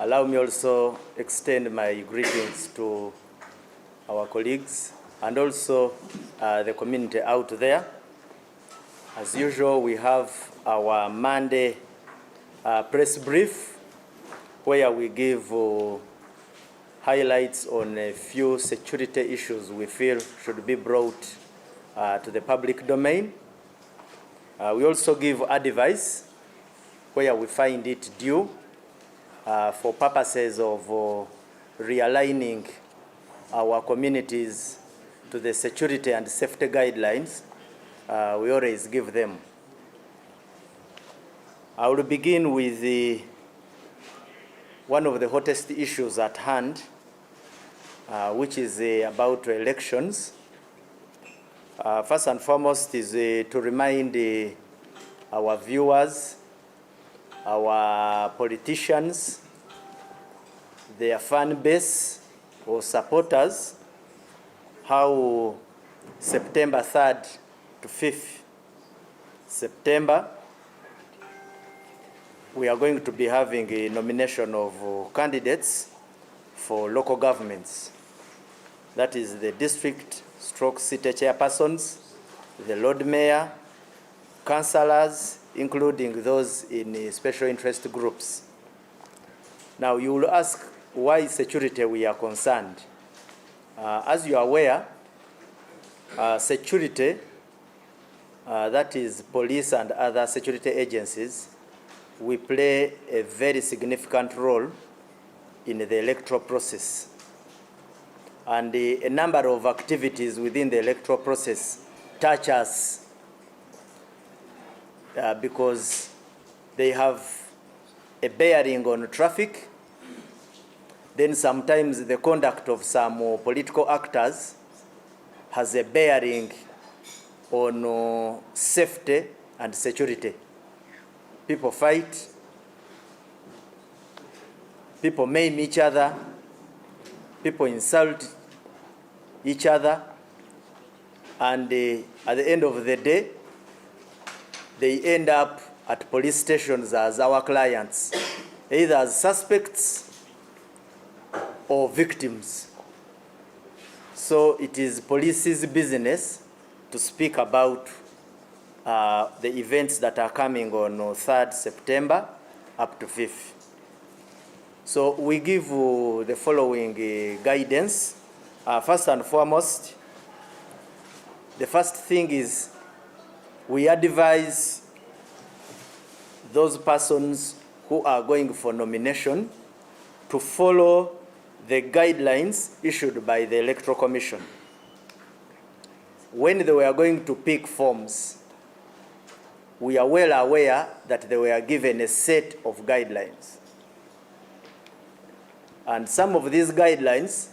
Allow me also extend my greetings to our colleagues and also the community out there. As usual, we have our Monday press brief where we give highlights on a few security issues we feel should be brought to the public domain. We also give advice where we find it due for purposes of realigning our communities to the security and safety guidelines. We always give them. I will begin with one of the hottest issues at hand, which is about elections. First and foremost is to remind our viewers, our politicians, their fan base or supporters, how September 3rd to 5th September, we are going to be having a nomination of candidates for local governments. That is the district stroke city chairpersons, the Lord Mayor, councillors, including those in special interest groups. Now you will ask why security we are concerned. As you are aware, security, that is police and other security agencies, we play a very significant role in the electoral process. And a number of activities within the electoral process touch us because they have a bearing on traffic. Then sometimes the conduct of some political actors has a bearing on safety and security. People fight, people maim each other, people insult each other, and at the end of the day, they end up at police stations as our clients, either as suspects or victims. So it is police's business to speak about the events that are coming on 3rd September up to 5th. So we give the following guidance. First and foremost, the first thing is we advise those persons who are going for nomination to follow the guidelines issued by the Electoral Commission. When they were going to pick forms, we are well aware that they were given a set of guidelines. And some of these guidelines,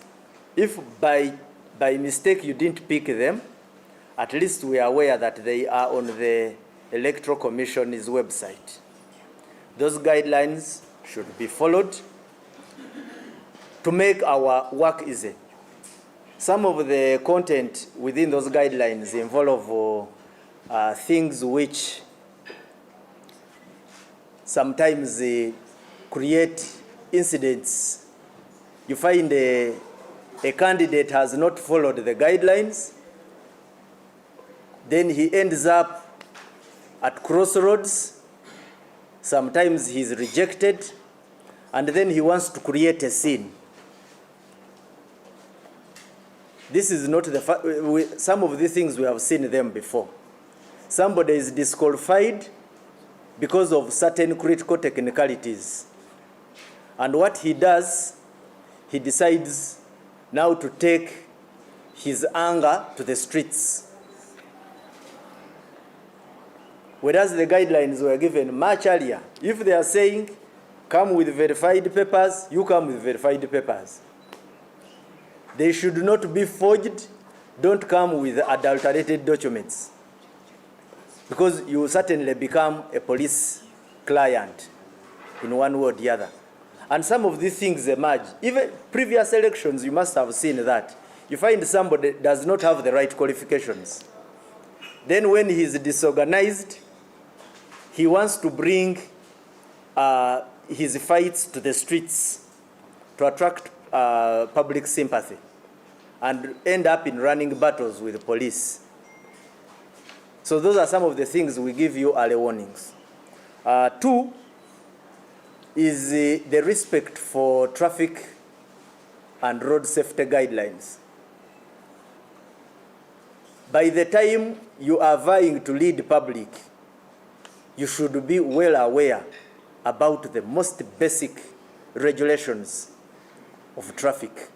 if by mistake you didn't pick them, at least we are aware that they are on the Electoral Commission's website. Those guidelines should be followed to make our work easy. Some of the content within those guidelines involve things which sometimes create incidents. You find a candidate has not followed the guidelines, then he ends up at crossroads. Sometimes he's rejected, and then he wants to create a scene. This is not the some of these things we have seen them before. Somebody is disqualified because of certain critical technicalities. And what he does, he decides now to take his anger to the streets. Whereas the guidelines were given much earlier. If they are saying, come with verified papers, you come with verified papers. They should not be forged. Don't come with adulterated documents, because you certainly become a police client in one way or the other. And some of these things emerge. Even previous elections, you must have seen that. You find somebody does not have the right qualifications. Then when he is disorganized, he wants to bring his fights to the streets to attract public sympathy and end up in running battles with the police. So those are some of the things we give you early warnings. Two is the respect for traffic and road safety guidelines. By the time you are vying to lead public, you should be well aware about the most basic regulations of traffic.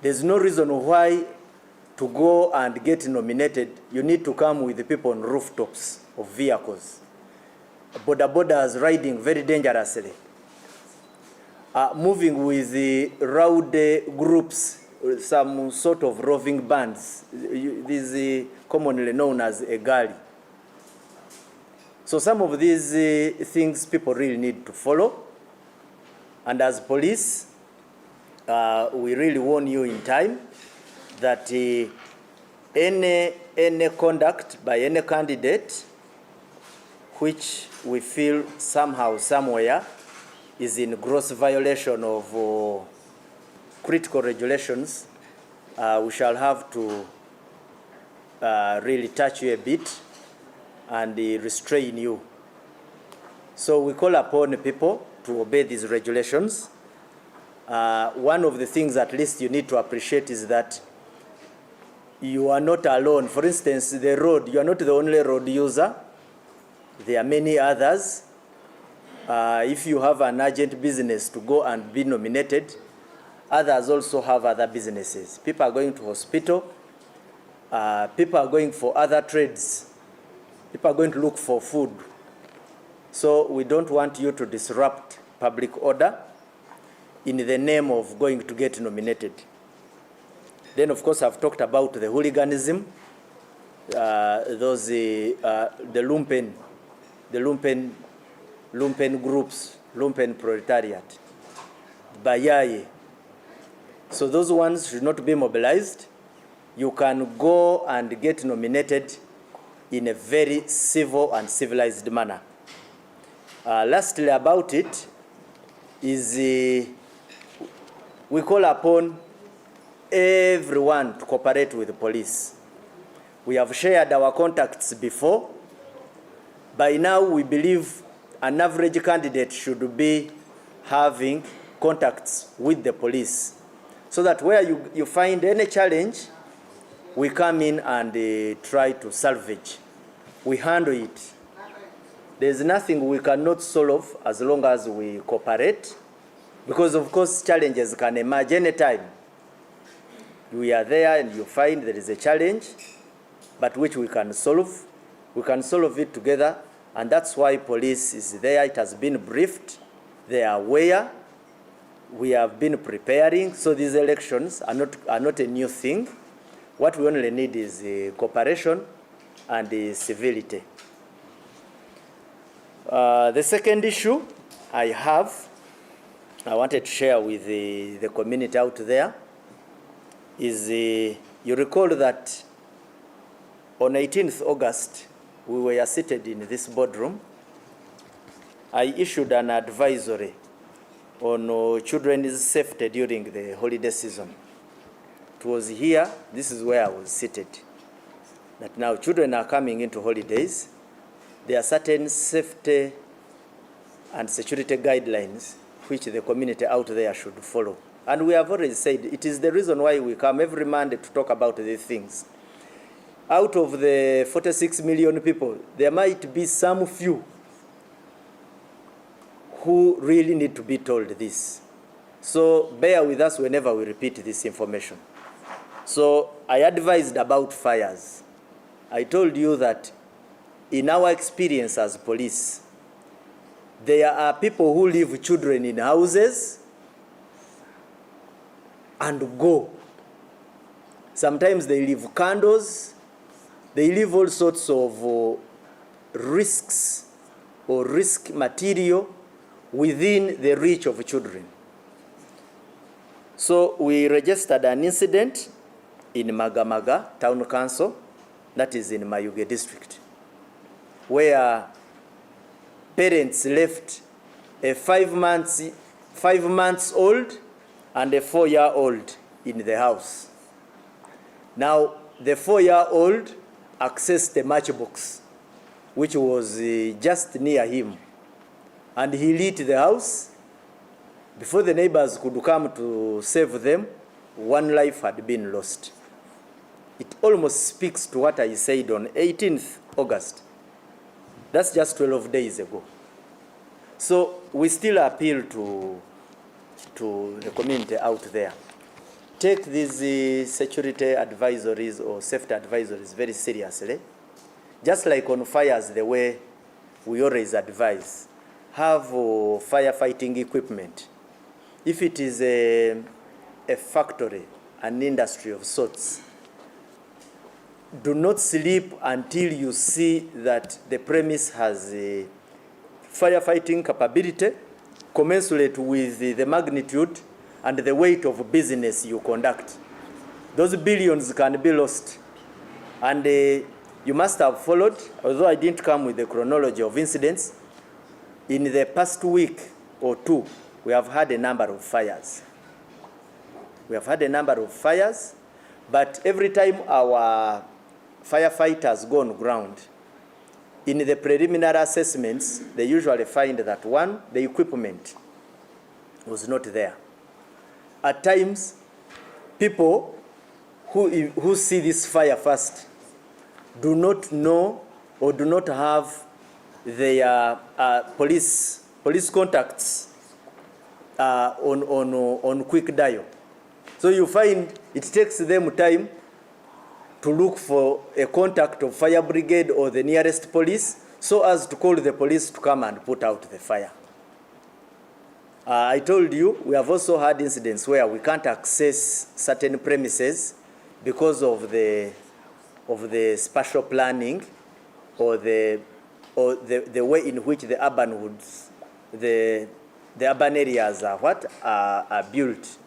There's no reason why to go and get nominated, you need to come with the people on rooftops of vehicles. Boda riding very dangerously. Moving with the rowdy groups, some sort of roving bands. This is commonly known as a galley. So some of these things people really need to follow. And as police, we really warn you in time that any conduct by any candidate which we feel somehow, somewhere, is in gross violation of critical regulations, we shall have to really touch you a bit and restrain you. So we call upon people to obey these regulations. One of the things at least you need to appreciate is that you are not alone. For instance, the road, you are not the only road user. There are many others. If you have an urgent business to go and be nominated, others also have other businesses. People are going to hospital. People are going for other trades. People are going to look for food. So we don't want you to disrupt public order in the name of going to get nominated. Then, of course, I've talked about the hooliganism, the lumpen groups, lumpen proletariat, bayaye. So those ones should not be mobilized. You can go and get nominated in a very civil and civilized manner. Lastly about it is we call upon everyone to cooperate with the police. We have shared our contacts before. By now, we believe an average candidate should be having contacts with the police, so that where you find any challenge, we come in and try to salvage. We handle it. There's nothing we cannot solve as long as we cooperate, because of course challenges can emerge anytime. We are there and you find there is a challenge, but which we can solve. We can solve it together, and that's why police is there. It has been briefed. They are aware. We have been preparing, so these elections are not a new thing. What we only need is cooperation and civility. The second issue I wanted to share with the community out there is you recall that on 18th August, we were seated in this boardroom. I issued an advisory on children's safety during the holiday season. It was here, this is where I was seated, that now children are coming into holidays. There are certain safety and security guidelines which the community out there should follow. And we have already said it is the reason why we come every Monday to talk about these things. Out of the 46 million people, there might be some few who really need to be told this. So bear with us whenever we repeat this information. So I advised about fires. I told you that in our experience as police, there are people who leave children in houses and go. Sometimes they leave candles, they leave all sorts of risks or risk material within the reach of children. So we registered an incident in Magamaga Town Council, that is in Mayuge district, where parents left a 5 months old and a 4-year-old in the house. Now, the 4-year-old accessed the matchbox, which was just near him, and he lit the house. Before the neighbors could come to save them, one life had been lost. It almost speaks to what I said on 18th August. That's just 12 days ago. So we still appeal to the community out there. Take these security advisories or safety advisories very seriously. Just like on fires, the way we always advise, have firefighting equipment. If it is a factory, an industry of sorts, do not sleep until you see that the premise has a firefighting capability commensurate with the magnitude and the weight of business you conduct. Those billions can be lost. And you must have followed, although I didn't come with the chronology of incidents, in the past week or two, we have had a number of fires. We have had a number of fires, but every time our firefighters go on ground, in the preliminary assessments, they usually find that one, the equipment was not there. At times, people who see this fire first do not know or do not have their police contacts on quick dial. So you find it takes them time to look for a contact of fire brigade or the nearest police so as to call the police to come and put out the fire. I told you we have also had incidents where we can't access certain premises because of the spatial planning or the way in which the urban woods, the urban areas are built.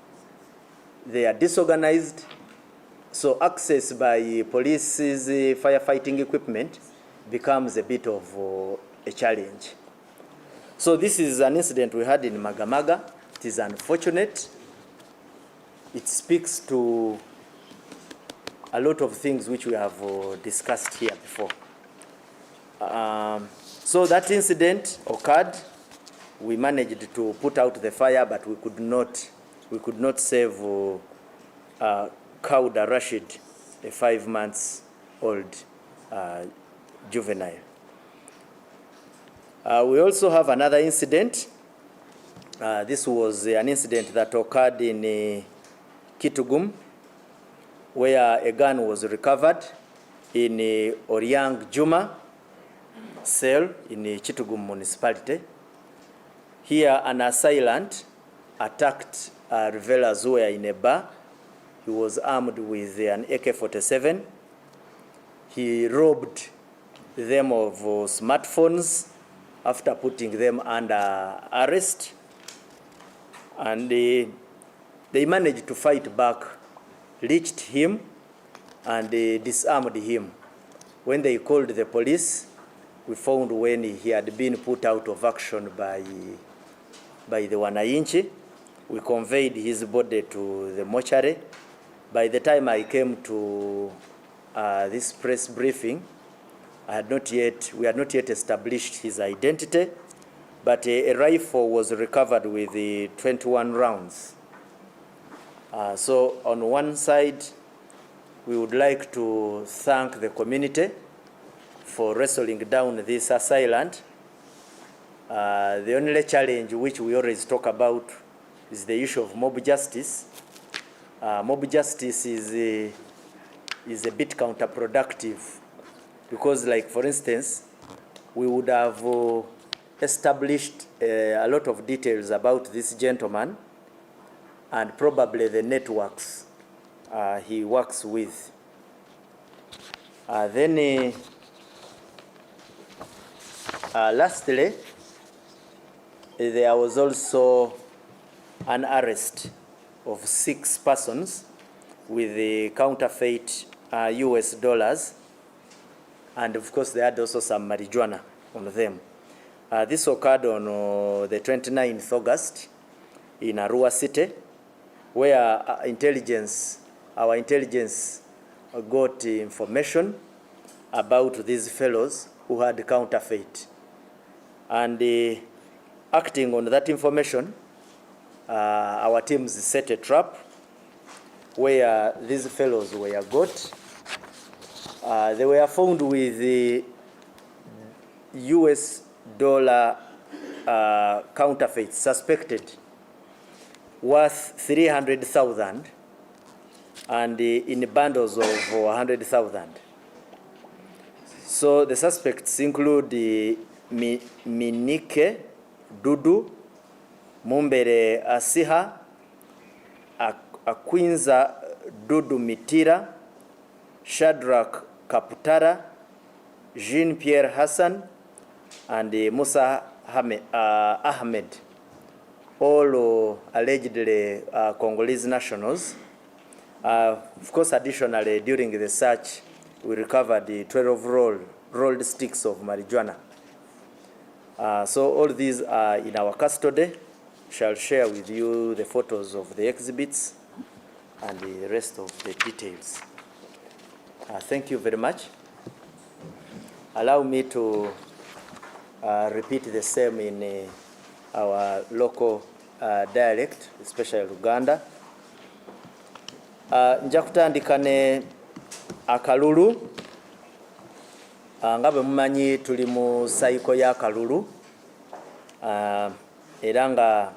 They are disorganized, so access by police's firefighting equipment becomes a bit of a challenge. So this is an incident we had in Magamaga. It is unfortunate. It speaks to a lot of things which we have discussed here before. So that incident occurred. We managed to put out the fire, but we could not save Kauda Rashid, a 5-month-old juvenile. We also have another incident. This was an incident that occurred in Kitugum, where a gun was recovered in Oriang Juma cell in Kitugum municipality. Here, an assailant attacked revelers who were in a bar. He was armed with an AK-47. He robbed them of smartphones after putting them under arrest. And they managed to fight back, reached him, and disarmed him. When they called the police, we found when he had been put out of action by the Wananchi. We conveyed his body to the mortuary. By the time I came to this press briefing, we had not yet established his identity, but a rifle was recovered with 21 rounds. So on one side, we would like to thank the community for wrestling down this assailant. The only challenge which we always talk about is the issue of mob justice. Mob justice is a bit counterproductive because, like, for instance, we would have established a lot of details about this gentleman and probably the networks he works with. Lastly, there was also an arrest of 6 persons with the counterfeit US dollars, and of course they had also some marijuana on them. This occurred on the 29th August in Arua City, where our intelligence got information about these fellows who had counterfeit. And acting on that information, our teams set a trap where these fellows were got. They were found with the US dollar counterfeit suspected worth 300,000 and in bundles of 100,000. So the suspects include Minike Dudu, Mumbere Asiha, Akwinza Dudu Mitira, Shadrach Kaputara, Jean-Pierre Hassan, and Musa Ahmed, all allegedly Congolese nationals. Of course, additionally, during the search, we recovered the 12 rolled sticks of marijuana. So all these are in our custody. Shall share with you the photos of the exhibits and the rest of the details. Thank you very much. Allow me to repeat the same in our local dialect, especially Luganda. Nja kutandika ne akalulu. Nga bwe mumanyi tuli mu sayiko ya kalulu. Era nga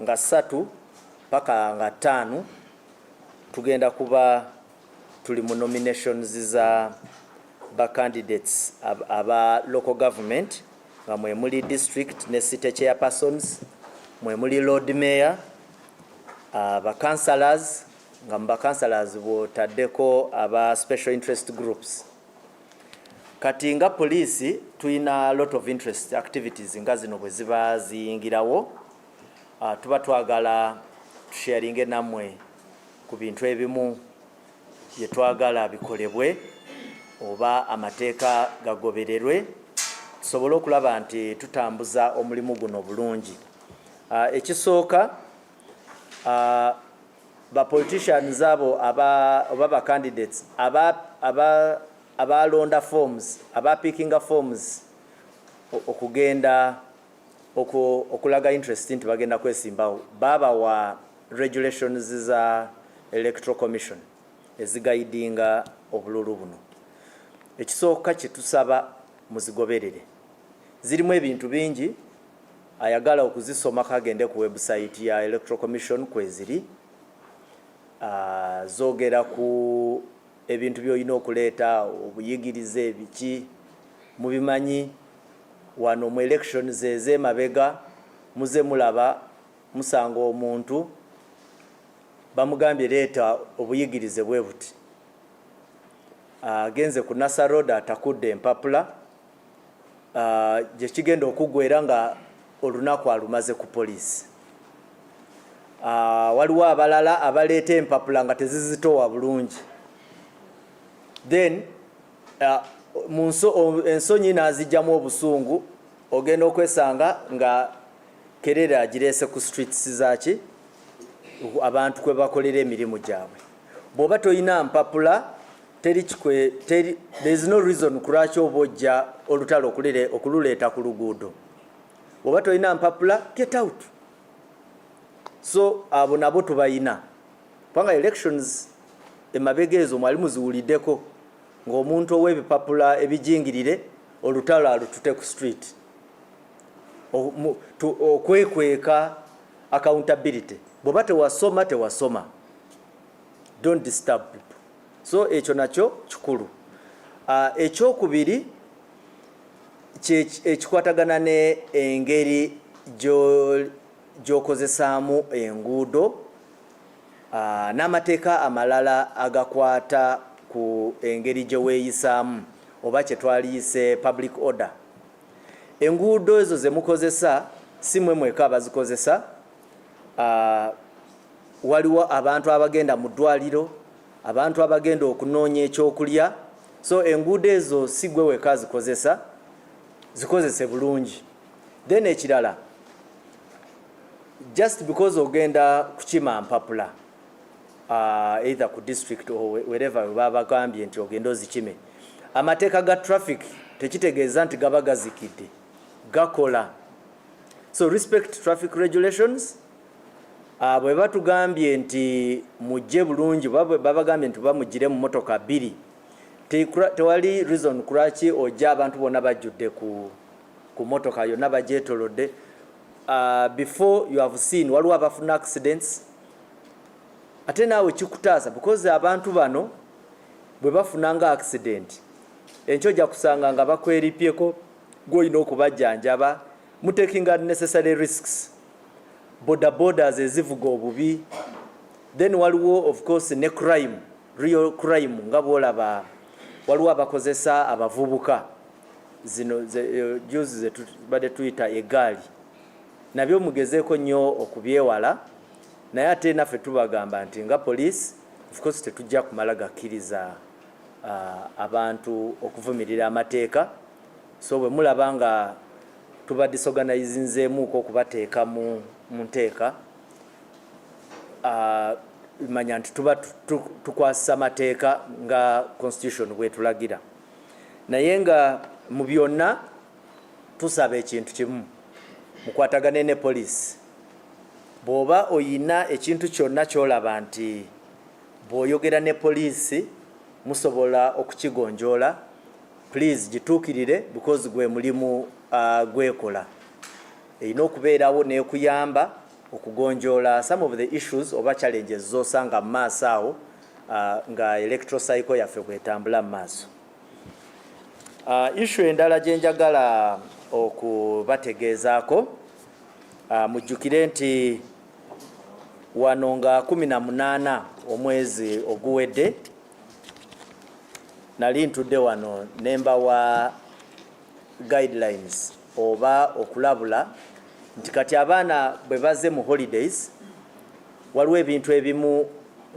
3 paka nga 5 tugenda kuba tuli mu nominations za ba candidates aba local government, nga mwe muli district ne city chairpersons, mwe muli lord mayor, ba councillors, nga mba councillors botaddeko aba special interest groups. Kati nga police tuyina lot of interest activities nga zino bwe ziba ziyingirawo. Tuba twagala tusharinge namwe ku bintu ebimu bye twagala bikolebwe oba amateeka gagobererwe, tusobole okulaba nti tutambuza omulimu guno bulungi. Ekisooka, ba politicians abo oba ba candidates abalonda forms, pickinga forms okugenda okulaga interest nti bagenda kwesimbawo, baba wa regulations za electoral commission ezigaidinga obululu buno. Ekisooka kye tusaba muzigoberere. Zirimu ebintu bingi, ayagala okuzisoma kagende ku website ya electoral commission kweziri. Zogera ku ebintu by'olina okuleeta, obuyigirize biki, mubimanyi wano mu elections ez'emabega muze mulaba musanga omuntu bamugambye leeta obuyigirize bwe buti. Agenze ku Nasa Road atakudde empapula, gye kigenda okuggwera nga olunaku alumaze ku poliisi. Waliwo abalala abaleeta empapula nga tezizitowa bulungi. Then ensonyi n'azijjamu obusungu, ogenda okwesanga nga kerera agireese ku streets zaki abantu kwe bakolera emirimu gyabwe. Bw'oba toyina mpapula, there is no reason kulwaki oba ojja olutalo okululeeta ku luguudo. Bw'oba toyina mpapula, get out. So abo nabo tubayina. Kubanga elections emabega ezo mwali muziwuliddeko ng'omuntu ow'ebipapula ebijingirire olutalo alutute ku street. Okwekweka accountability. Bw'oba tewasoma. Don't disturb people. So ekyo nakyo kikulu. Ekyokubiri ekikwatagana ne engeri gy'okozesaamu enguudo n'amateeka amalala agakwata ku engeri gye weeyisaamu oba kye twaliyise public order. Enguudo ezo ze mukozesa si mwe mweka abazikozesa. Waliwo abantu abagenda mu ddwaliro, abantu abagenda okunoonya ekyokulya. So enguudo ezo si gwe weka zikozesa, zikozese bulungi. Then ekirala, just because ogenda kukima mpapula either ku district or wherever baba gambye nti ogenda ozikime, amateeka ga traffic tekitegeeza nti gaba gazikidde, gakola. So respect traffic regulations. Bwe batugambye nti mujje bulungi, baba gambye nti bamugire mu motoka 2, tewali reason kulaki ojja abantu bonna bajjudde ku motoka yonna bagyetolodde. Before you have seen waliwo abafuna accidents, ate naawe kikutaasa because abantu bano bwe bafunanga accident enkyo ojja kusanga nga bakweripyeko, gw'olina okubajjanjaba, taking unnecessary risks. Borders ezivuga obubi. Then waliwo of course ne crime, real crime, nga bwolaba waliwo abakozesa abavubuka zino juzi zetubadde tuyita egaali, nabyo mugezeeko nnyo okubyewala. Naye ate naffe tubagamba nti nga police of course tetujja kumala gakkiriza abantu okuvumirira amateeka. So bwe mulaba nga tuba disorganizinzeemuuko okubateeka mu nteeka, manya nti tuba tukwasisa amateeka nga constitution bwetulagira. Naye nga mu byonna tusaba ekintu kimu, mukwatagane ne police. Bw'oba oyina ekintu kyonna kyolaba nti bw'oyogera ne police musobola okukigonjoola, please gituukirire because gwe mulimu gwekola. Erina okubeerawo n'ekuyamba okugonjoola some of the issues oba challenges z'osanga mu maaso awo nga electoral cycle yaffe bwetambula mu maaso. Issue endala gye njagala okubategeezaako, mujjukire nti wano nga 18 omwezi oguwedde nali ntudde wano nemba wa guidelines oba okulabula nti kati abaana bwe bazze mu holidays waliwo ebintu ebimu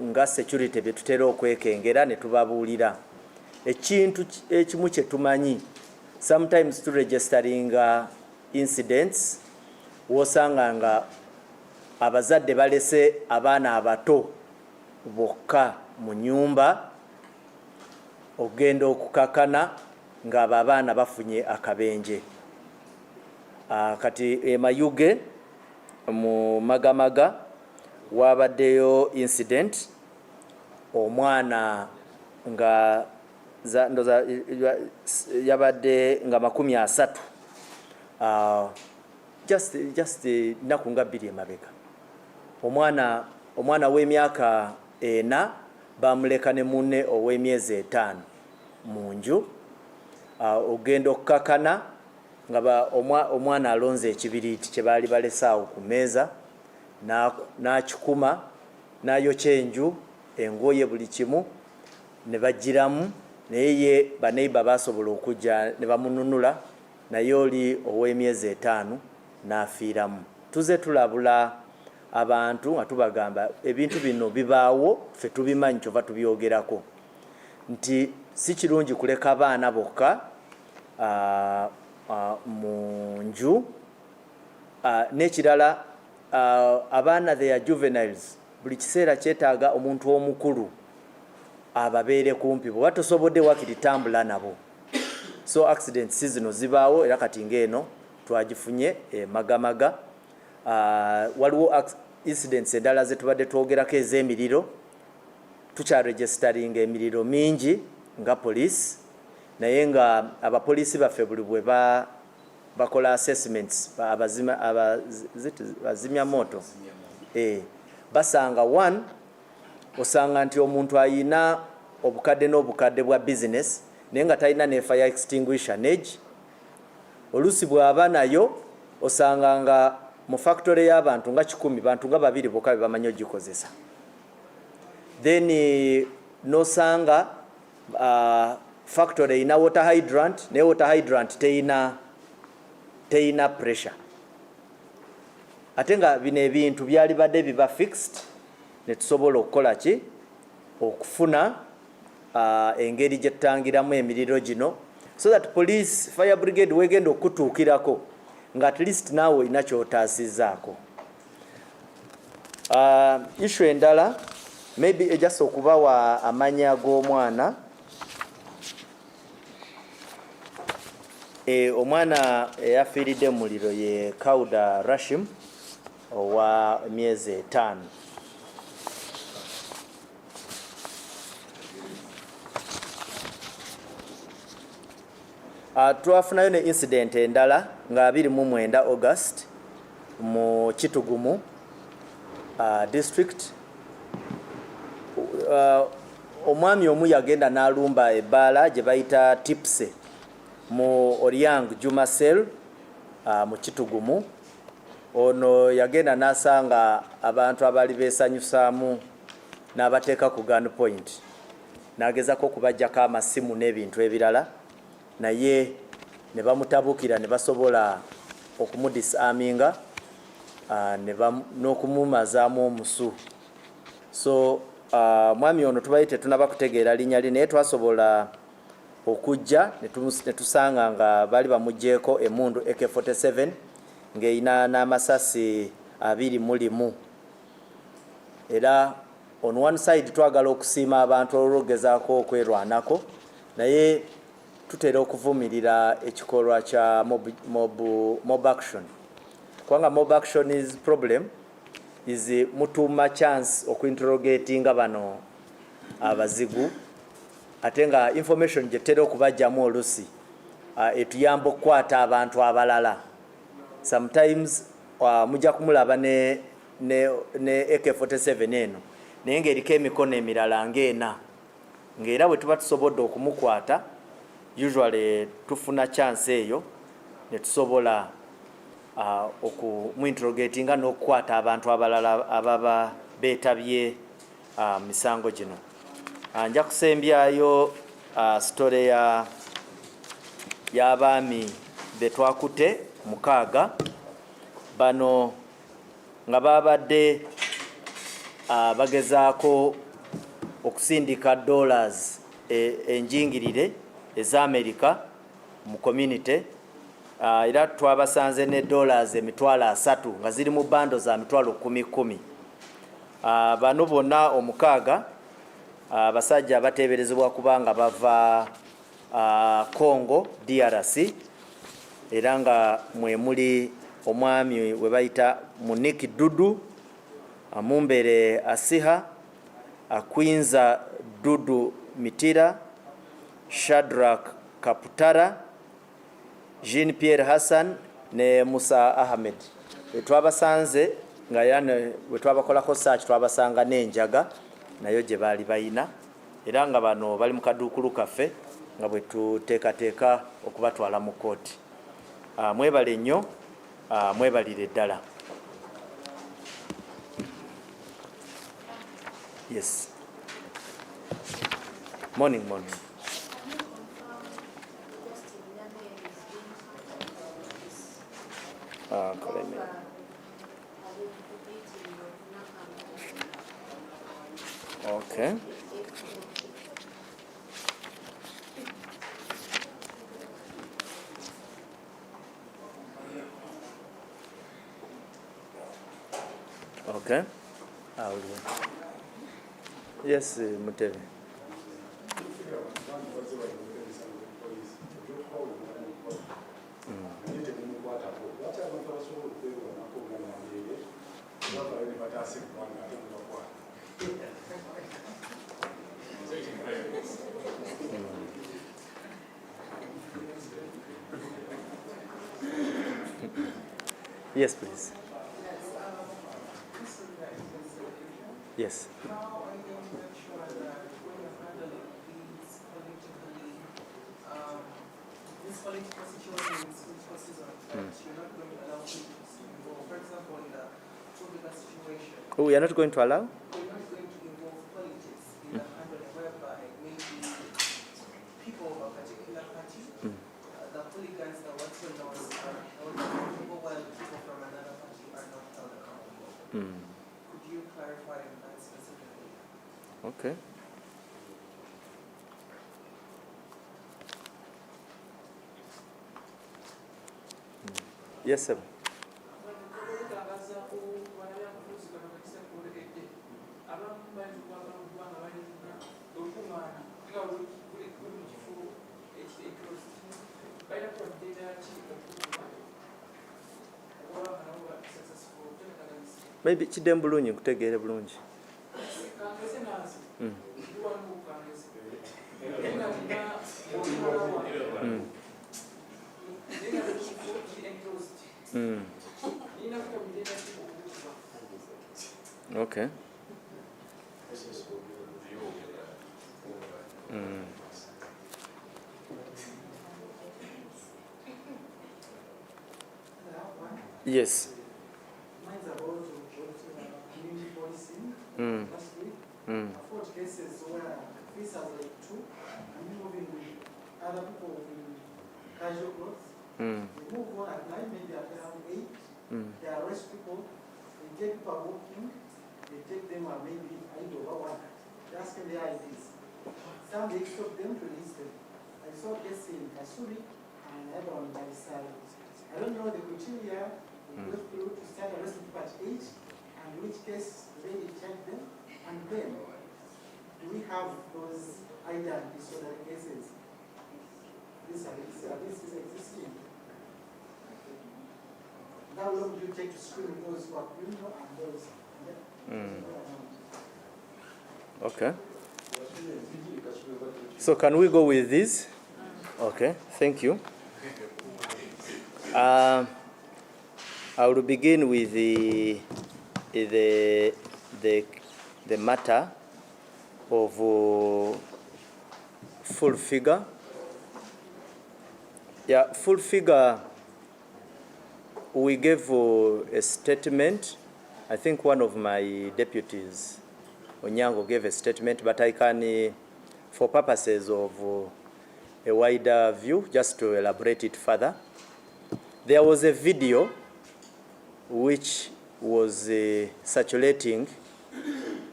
nga security bye tutera okwekengera ne tubabuulira. Ekintu ekimu kye tumanyi, sometimes to registering incidents wosanga nga abazadde balese abaana abato bokka mu nyumba, ogenda okukakana nga abo abaana bafunye akabenje. Kati emayuge mu magamaga wabaddeyo incident, omwana nga yabadde nga 30 just naku nga 2 emabega. Omwana w'emyaka 4 bamuleka ne munne ow'emyezi 5 mu nju. Ogenda okukakana nga omwana alonze ekibiriiti kye baali balesaawo ku mmeeza, n'akikuma n'ayokya enju, engoye buli kimu ne bagiramu, naye ye baneiba basobola okujja ne bamununula, naye oli ow'emyezi 5 n'afiiramu. Tuze tulabula abantu nga tubagamba ebintu bino bibaawo, ffe tubimanyi kyova tubyogerako nti si kirungi kuleka abaana bokka mu nju. N'ekirala abaana they are juveniles, buli kiseera kyetaaga omuntu omukulu ababeere kumpi, bwe batosobodde wakiri tambula nabo. So accidents zino zibaawo, era kati ng'eno twagifunye magamaga. Waliwo incidents endala ze tubadde twogerako ez'emiriro, tukyaregisteringa emiriro mingi nga police, naye nga abapoliisi baffe buli bwe bakola assessments abazimya moto basanga one, osanga nti omuntu ayina obukadde n'obukadde bwa business naye nga talina ne fire extinguisher neegi. Oluusi bw'aba nayo osanga nga mu factory y'abantu nga 10 bantu nga 2 bokka be bamanyi ogikozesa. Then nosanga factory erina water hydrant, naye water hydrant teina pressure. Ate nga bino ebintu byali badde biba fixed, ne tusobola okukola ki okufuna engeri gye tutangiramu emiriro gino, so that police fire brigade wegenda okutuukirako nga at least naawe olina kyotaasizaako. Issue endala maybe ejasa okubawa amanya g'omwana. Omwana eyafiiridde mu muliro ye Kauda Rashim owa myezi 5. Twafunayo ne incident endala nga 29 August mu Kitugumu district. Omwami omu yagenda n'alumba ebbaala gye bayita Tipse mu Oriang Jumasel mu Kitugumu. Ono yagenda n'asanga abantu abali beesanyusaamu n'abateeka ku gun point, n'agezako okubajjako amasimu n'ebintu ebirala, naye ne bamutabukira ne basobola okumudisaminga n'okumumazaamu omusu. So mwami ono tubaye tetunaba kutegeera linnya lye, naye twasobola okujja ne tusanga nga bali bamugjeeko emmundu AK-47 ng'erina n'amasasi 21. Era on one side twagala okusiima abantu olw'ogezaako okwerwanako, naye tutera okuvumirira ekikolwa kya mob action. Kubanga mob action is problem is mutuuma chance okuinterrogatinga bano abazigu, ate nga information gye tutera okubajjamu olusi etuyamba okukwata abantu abalala. Sometimes mujja kumulaba ne AK-47 eno naye ng'eriko emikono emirala ng'ena, ng'era bwe tuba tusobodde okumukwata usually tufuna chance eyo ne tusobola okumuinterrogatinga n'okukwata abantu abalala ababa beetabye misango gino. Nja kusembyayo story y'abaami be twakute 6 bano nga babadde bagezaako okusindika dollars enjingirire ez'Amerika mu community. Era twabasanze ne dollars $3,000 nga ziri mu bando za $10,000. Bano bonna 6 abasajja abateeberezebwa kubanga bava Congo DRC, era nga mwe muli omwami we bayita Muniki Dudu, Mumbere Asiha, Akwinza Dudu Mitira, Shadrack Kaputara, Jean Pierre Hassan ne Musa Ahmed. Twabasanze nga yana we twabakolako search twabasanga n'enjaga nayo gye baali bayina, era nga bano bali mu kaduukulu kaffe nga bwe tuteekateeka okubatwala mu kooti. Mwebale nnyo, mwebalire ddala. Yes. Morning. Okay. Okay. Yes, Muteve. Yes, please. Yes. How are you going to ensure that when you're handling these political situations which causes on that you're not going to allow people to involve? For example, in the political situation. Oh, you're not going to allow? You're not going to involve politics in the handling whereby maybe people of a particular party, the hooligans, the what's going on are held accountable while people from another party are not held accountable. Could you clarify that specifically? Okay. Yes, sir. Maybe kidem bulungi nkutegeere bulungi. Okay. Yes. Mine's about community policing. Last week, I fought cases where officers like two and moving with other people in casual clothes. They move on at night, maybe at around 8. They arrest people. They take people walking. They take them and maybe idle or what. They ask them their IDs. Some they stop them to release them. I saw a case in Kasuri and another one by the side. I don't know the criteria. Go through to start arresting people at 8, and which case do they check them, and then do we have those either disorder cases? This is existing. How long do you take to screen those who are criminal and those? Okay. So can we go with this? Okay, thank you. I will begin with the matter of full figure. Yeah, full figure. We gave a statement. I think one of my deputies, Onyango, gave a statement, but I can, for purposes of a wider view, just to elaborate it further. There was a video which was circulating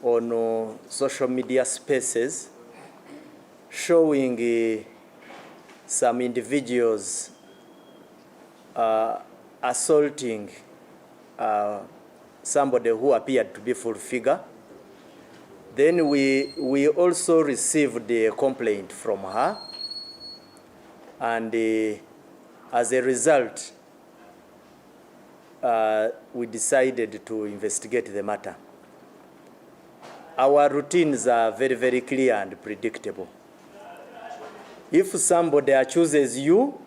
on social media spaces showing some individuals assaulting somebody who appeared to be full figure. Then we also received a complaint from her, and as a result, we decided to investigate the matter. Our routines are very, very clear and predictable. If somebody accuses you,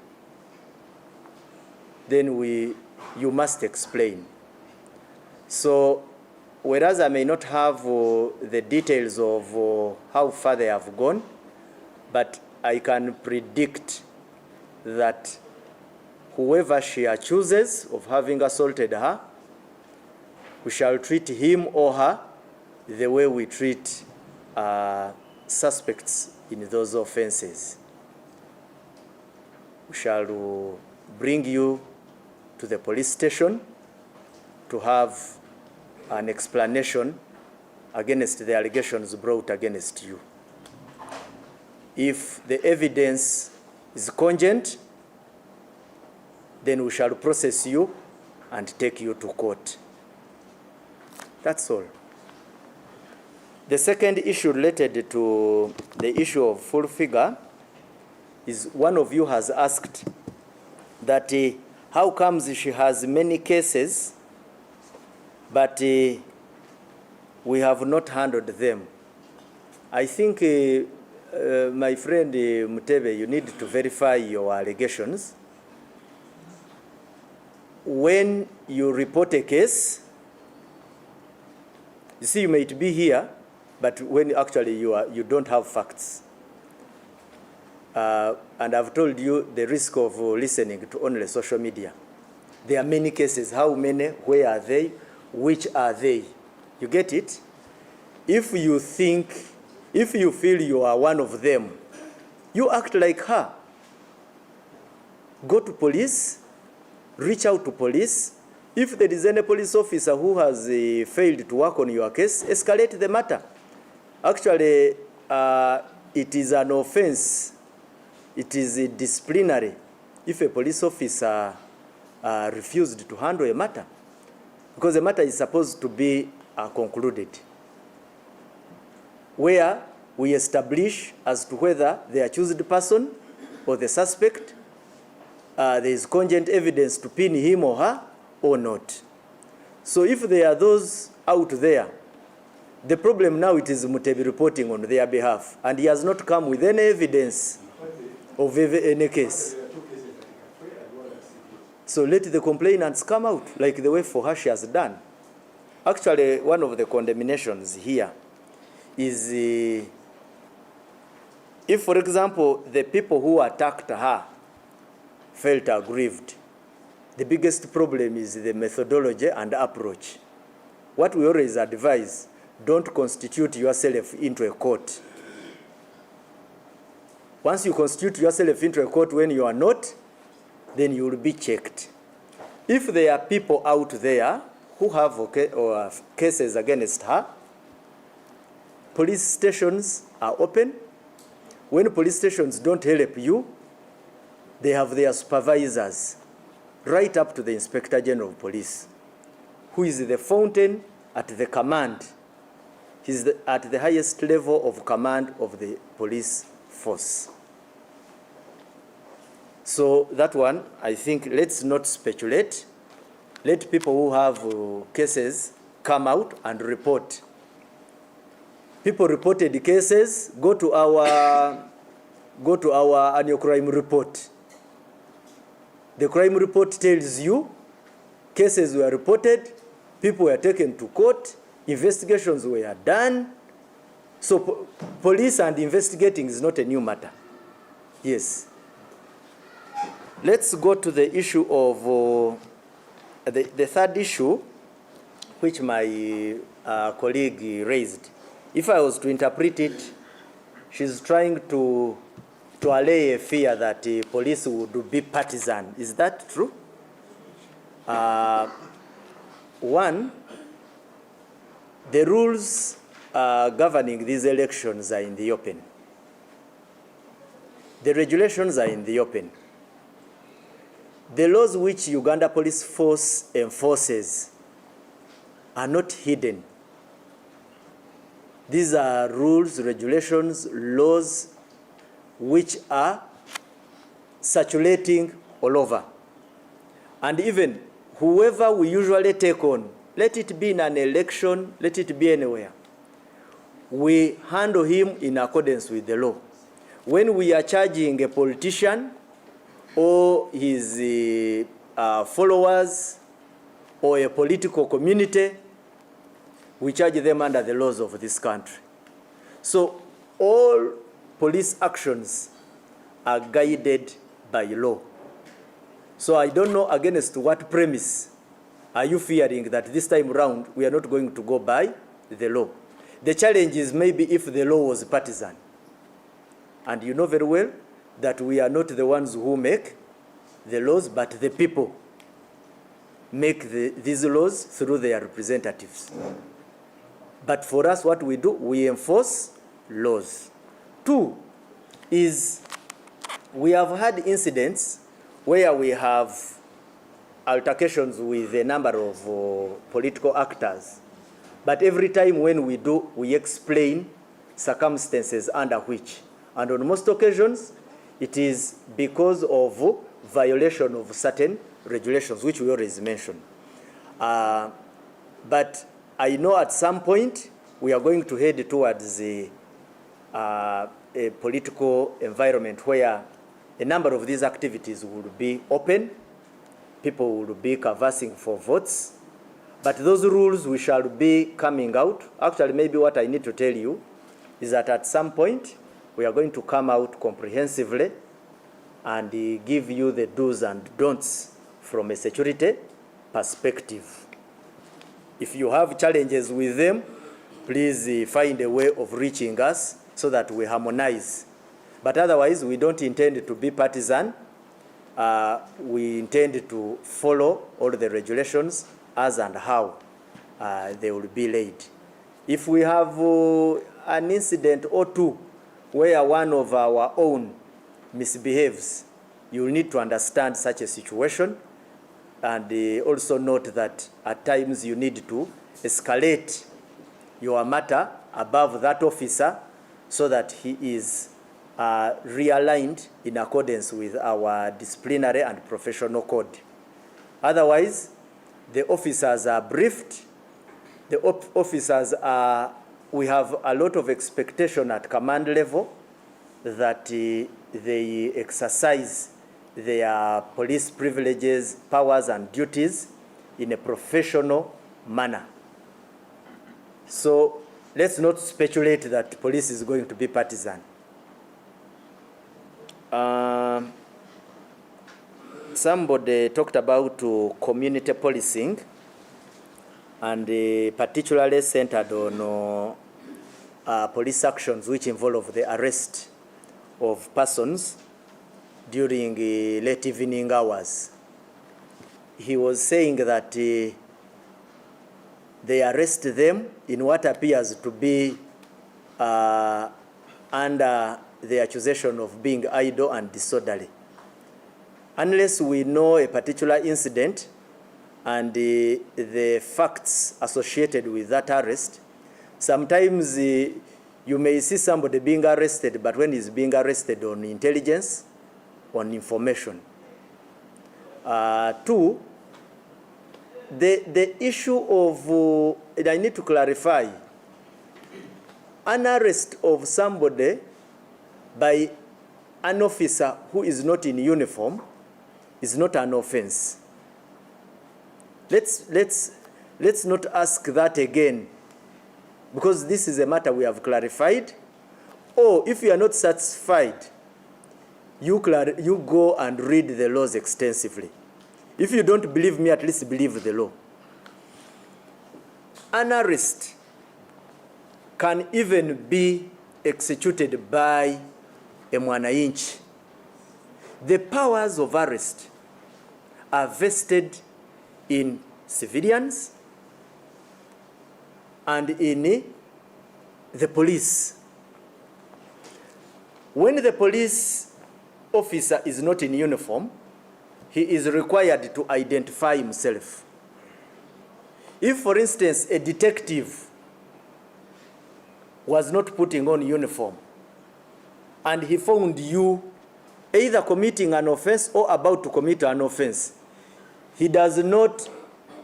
then you must explain. So, whereas I may not have the details of how far they have gone, but I can predict that whoever she accuses of having assaulted her, we shall treat him or her the way we treat suspects in those offenses. We shall bring you to the police station to have an explanation against the allegations brought against you. If the evidence is cogent, then we shall process you and take you to court. That's all. The second issue related to the issue of full figure is one of you has asked that how comes she has many cases, but we have not handled them. I think, my friend Mutebe, you need to verify your allegations. When you report a case, you see, you might be here, but when actually you don't have facts. And I've told you the risk of listening to only social media. There are many cases. How many? Where are they? Which are they? You get it? If you feel you are one of them, you act like her. Go to police, reach out to police. If there is any police officer who has failed to work on your case, escalate the matter. Actually, it is an offense. It is disciplinary if a police officer refused to handle a matter, because the matter is supposed to be concluded, where we establish as to whether the accused person or the suspect, there is cogent evidence to pin him or her or not. So if there are those out there, the problem now it is Mutebi reporting on their behalf, and he has not come with any evidence of any case. So let the complainants come out, like the way Fohashi has done. Actually, one of the condemnations here is if, for example, the people who attacked her felt aggrieved, the biggest problem is the methodology and approach. What we always advise, don't constitute yourself into a court. Once you constitute yourself into a court when you are not, then you will be checked. If there are people out there who have cases against her, police stations are open. When police stations don't help you, they have their supervisors, right up to the Inspector General of Police, who is the fountain at the command. He's at the highest level of command of the police force. So that one, I think, let's not speculate. Let people who have cases come out and report. People reported cases, go to our annual crime report. The crime report tells you cases were reported, people were taken to court, investigations were done. So police and investigating is not a new matter. Yes. Let's go to the issue of the third issue, which my colleague raised. If I was to interpret it, she's trying to allay a fear that police would be partisan. Is that true? One, the rules governing these elections are in the open. The regulations are in the open. The laws which Uganda Police Force enforces are not hidden. These are rules, regulations, laws which are circulating all over. And even whoever we usually take on, let it be in an election, let it be anywhere, we handle him in accordance with the law. When we are charging a politician or his followers or a political community, we charge them under the laws of this country. So all police actions are guided by law. So I don't know against what premise are you fearing that this time around we are not going to go by the law. The challenge is maybe if the law was partisan. And you know very well that we are not the ones who make the laws, but the people make these laws through their representatives. But for us, what we do, we enforce laws. Two is we have had incidents where we have altercations with a number of political actors. But every time when we do, we explain circumstances under which. And on most occasions, it is because of violation of certain regulations, which we always mention. But I know at some point we are going to head towards a political environment where a number of these activities will be open, people will be canvassing for votes, but those rules we shall be coming out. Actually, maybe what I need to tell you is that at some point we are going to come out comprehensively and give you the do's and don'ts from a security perspective. If you have challenges with them, please find a way of reaching us so that we harmonize. But otherwise, we don't intend to be partisan. We intend to follow all the regulations as and how they will be laid. If we have an incident or two where one of our own misbehaves, you will need to understand such a situation and also note that at times you need to escalate your matter above that officer so that he is realigned in accordance with our disciplinary and professional code. Otherwise, the officers are briefed. The officers are, we have a lot of expectation at command level that they exercise their police privileges, powers, and duties in a professional manner. So let's not speculate that police is going to be partisan. Somebody talked about community policing, and particularly centered on police actions which involve the arrest of persons during late evening hours. He was saying that they arrest them in what appears to be under the accusation of being idle and disorderly. Unless we know a particular incident and the facts associated with that arrest, sometimes you may see somebody being arrested, but when he's being arrested on intelligence, on information. Two, the issue of, I need to clarify, an arrest of somebody by an officer who is not in uniform is not an offense. Let's not ask that again, because this is a matter we have clarified. Or if you are not satisfied, you go and read the laws extensively. If you don't believe me, at least believe the law. An arrest can even be executed by a mwananchi. The powers of arrest are vested in civilians and in the police. When the police officer is not in uniform, he is required to identify himself. If, for instance, a detective was not putting on uniform and he found you either committing an offense or about to commit an offense, he does not,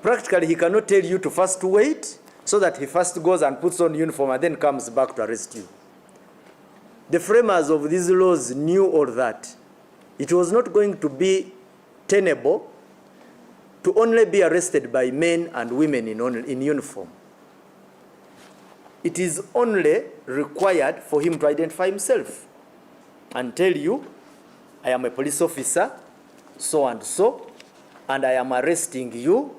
practically he cannot tell you to first wait so that he first goes and puts on uniform and then comes back to arrest you. The framers of these laws knew all that. It was not going to be tenable to only be arrested by men and women in uniform. It is only required for him to identify himself and tell you, I am a police officer, so and so, and I am arresting you,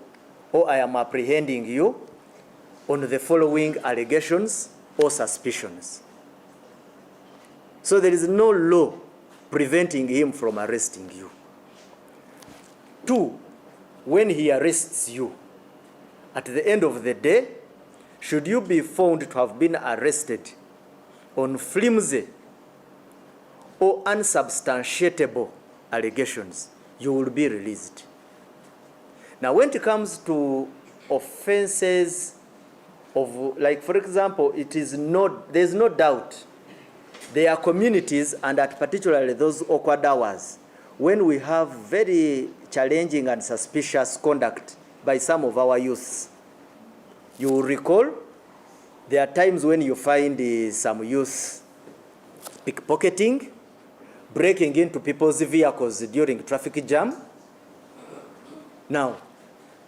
or I am apprehending you on the following allegations or suspicions. So there is no law preventing him from arresting you. Two, when he arrests you, at the end of the day, should you be found to have been arrested on flimsy or unsubstantiatable allegations, you will be released. Now, when it comes to offenses of, like, for example, there's no doubt there are communities, and at particularly those awkward hours, when we have very challenging and suspicious conduct by some of our youths. You will recall there are times when you find some youth pickpocketing, breaking into people's vehicles during traffic jam. Now,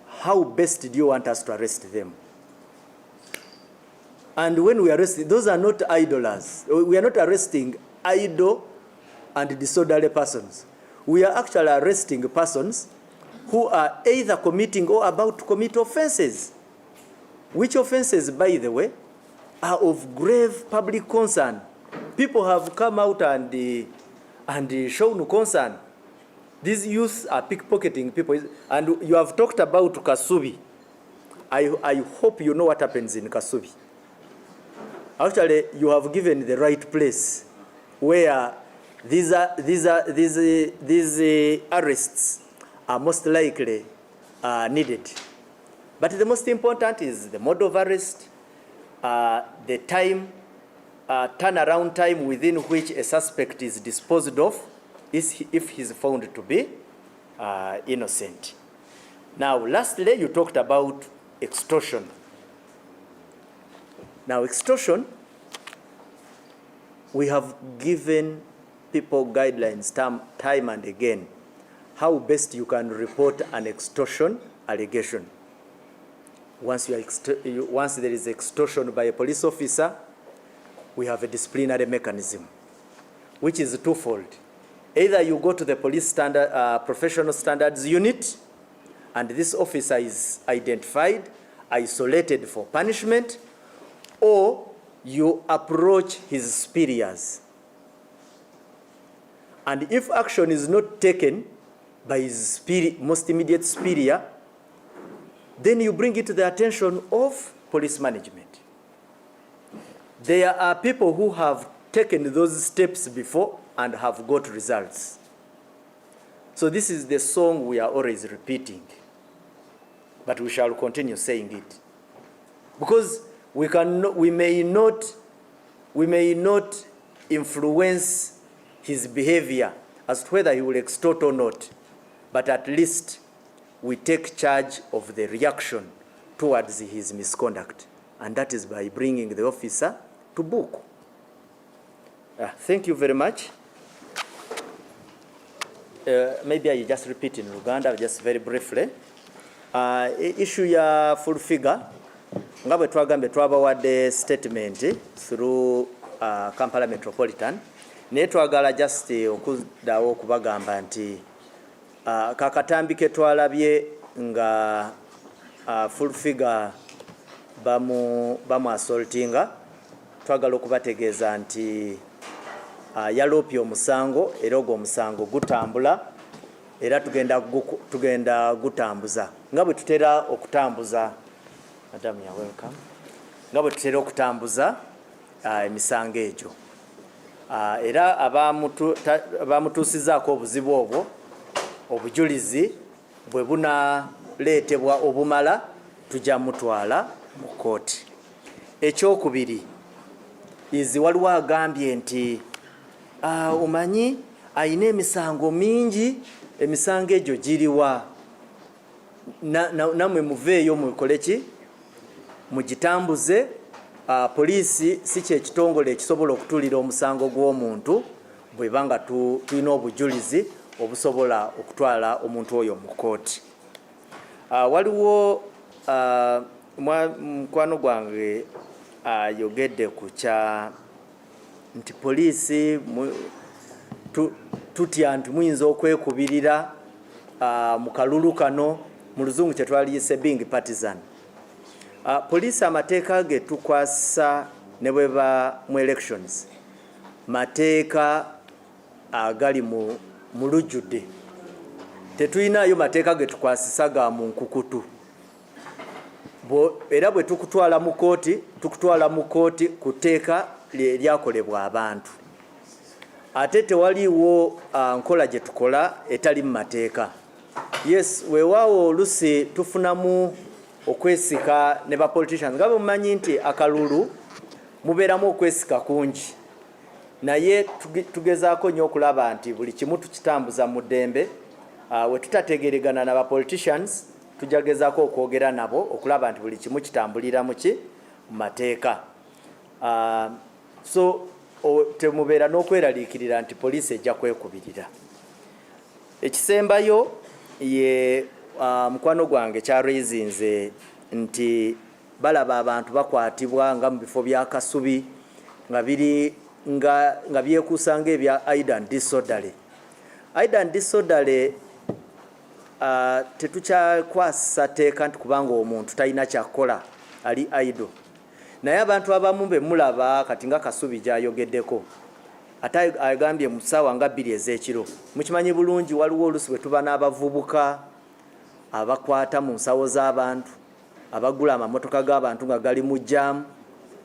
how best do you want us to arrest them? And when we arrest, those are not idlers. We are not arresting idle and disorderly persons. We are actually arresting persons who are either committing or about to commit offenses. Which offenses, by the way, are of grave public concern. People have come out and shown concern. These youths are pickpocketing people. And you have talked about Kasubi. I hope you know what happens in Kasubi. Actually, you have given the right place where these arrests are most likely needed. But the most important is the mode of arrest, the time, turnaround time within which a suspect is disposed of if he's found to be innocent. Now, lastly, you talked about extortion. Now, extortion, we have given people guidelines time and again how best you can report an extortion allegation. Once there is extortion by a police officer, we have a disciplinary mechanism, which is twofold. Either you go to the police professional standards unit, and this officer is identified, isolated for punishment, or you approach his superiors. And if action is not taken by his most immediate superior, then you bring it to the attention of police management. There are people who have taken those steps before and have got results. So this is the song we are always repeating, but we shall continue saying it. Because we may not influence his behavior as to whether he will extort or not, but at least we take charge of the reaction towards his misconduct, and that is by bringing the officer to book. Thank you very much. Maybe I just repeat in Uganda, just very briefly. Issue ya full figure, nga bwe twagambe twabawadde statement through Kampala Metropolitan, naye twagala just okuddawo okubagamba nti kakatambi ke twalabye nga full figure bamu assaultinga, twagala okubategeeza nti yaloopye omusango era ogwo omusango gutambula era tugenda gutambuza nga bwe tutera okutambuza. Madam, you are welcome. Nga bwe tutera okutambuza emisango egyo era abamutuusizaako obuzibu obwo obujulizi bwe bunaleetebwa obumala tujja mutwala mu kooti. Ekyokubiri izi waliwo agambye nti omanyi ayina emisango mingi, emisango egyo giriwa? Namwe muveeyo mukole ki? Mugitambuze. Poliisi si kyekitongole ekisobola okutuulira omusango gw'omuntu bwe banga tulina obujulizi obusobola okutwala omuntu oyo mu kooti. Waliwo mukwano gwange ayogedde ku kya nti poliisi tutya nti muyinza okwekubirira mu kalulu kano, mu luzungu kye twaliyise being partisan. Poliisi amateeka ge tukwasa ne bwe ba mu elections, mateeka agali mu lujjudde. Tetulinayo mateeka ge tukwasisa ga mu nkukutu. Era bwe tukutwala mu kooti ku tteeka lyakolebwa abantu. Ate tewaliwo nkola gye tukola etali mu mateeka. Yes, weewaawo olusi tufunamu okwesika ne ba politicians. Nga bwe mumanyi nti akalulu mubeeramu okwesika kungi, naye tugezaako nnyo okulaba nti buli kimu tukitambuza mu ddembe. We tutategeregana na ba politicians tujagezaako okwogera nabo okulaba nti buli kimu kitambulira mu mateeka. So temubeera n'okweraliikirira nti poliisi ejja kwekubirira. Ekisembayo ye mukwano gwange kyaraisinze nti balaba abantu bakwatibwa nga mu bifo bya kasubi nga byekuusanga ebya aidan disorderly. Aidan disorderly tetukyakwasa teeka nti kubanga omuntu talina kyakukola ali idle. Naye abantu abamu be mulaba kati nga kasubi gyayogeddeko ate agambye mu ssaawa nga 2 ez'ekiro. Mukimanyi bulungi waliwo olusi bwe tuba n'abavubuka abakwata mu nsawo z'abantu, abagula amamotoka g'abantu nga gali mu jjaamu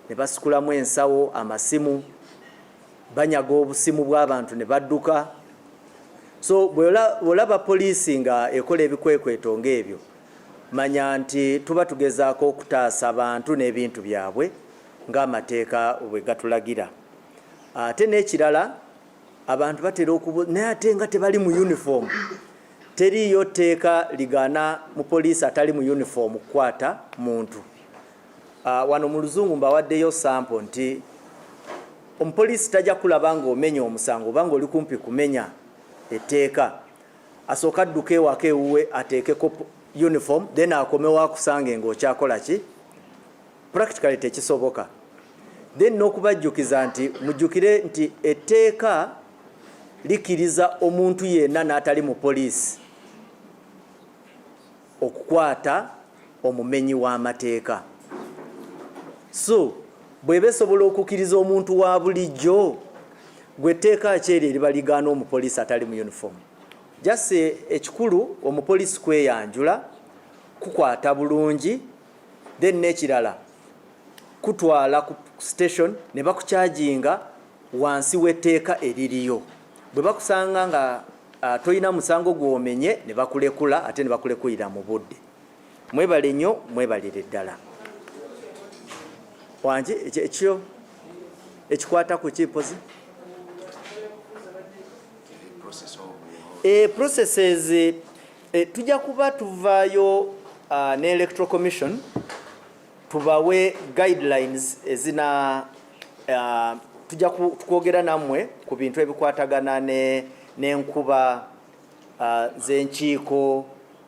ne basikulamu ensawo, amasimu, banyaga obusimu bw'abantu ne badduka. So bw'olaba poliisi nga ekola ebikwekweto ng'ebyo, manya nti tuba tugezaako okutaasa abantu n'ebintu byabwe ng'amateeka bwe gatulagira. Ate n'ekirala abantu batera naye ate nga tebali mu uniform, teriiyo tteeka ligaana mu poliisi atali mu uniform kukwata muntu. Wano mu luzungu mbawaddeyo sample nti omupoliisi tajja kulaba ng'omenya omusango oba ng'oli kumpi kumenya etteeka, asooka adduka ewaka ewuwe ateekeko uniform then akomewo akusange ng'okyakola ki, practically tekisoboka. Then n'okubajjukiza nti mujjukire nti etteeka likiriza omuntu yenna n'atali mu poliisi okukwata omumenyi w'amateeka. So bw'eba esobola okukkiriza omuntu wa bulijjo, gwe etteeka ki eryo eriba ligaana omupoliisi atali mu uniform? Just ekikulu omupoliisi kweyanjula, kukwata bulungi, then n'ekirala kutwala ku station ne bakukyajinga wansi w'etteeka eririyo. Bwe bakusanga nga toyina musango gw'omenye ne bakulekula ate ne bakulekulira mu budde. Mwebale nnyo, mwebalire ddala. Wangi ekyo ekikwata ku kipozi? Processes tujja kuba tuvaayo ne Electoral Commission tubawe guidelines ezina tujja kwogera nammwe ku bintu ebikwatagana n'enkuba z'enkiiko,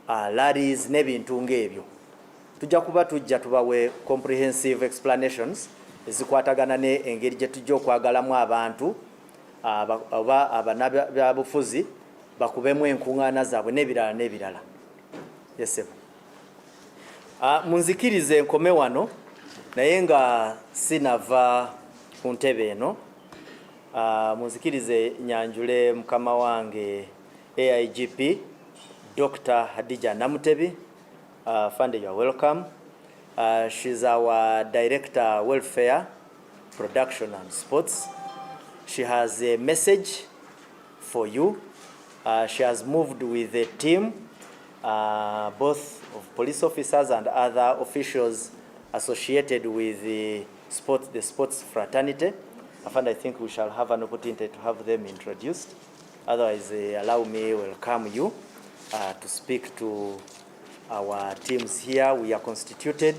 rallies n'ebintu ng'ebyo. Tujja kuba tubawe comprehensive explanations ezikwatagana n'engeri gye tujja okwagalamu abantu oba abanabyabufuzi bakubemu enkuŋŋaana zaabwe n'ebirala n'ebirala. Yesebo. Munzikirize nkome wano naye nga sinava ku ntebe eno. Munzikirize nyanjule mukama wange AIGP Dr. Hadija Namutebi. Fande, you are welcome. She's our Director Welfare, Production and Sports. She has a message for you. She has moved with a team, both of police officers and other officials associated with the sports fraternity. And I think we shall have an opportunity to have them introduced. Otherwise, allow me welcome you to speak to our teams here. We are constituted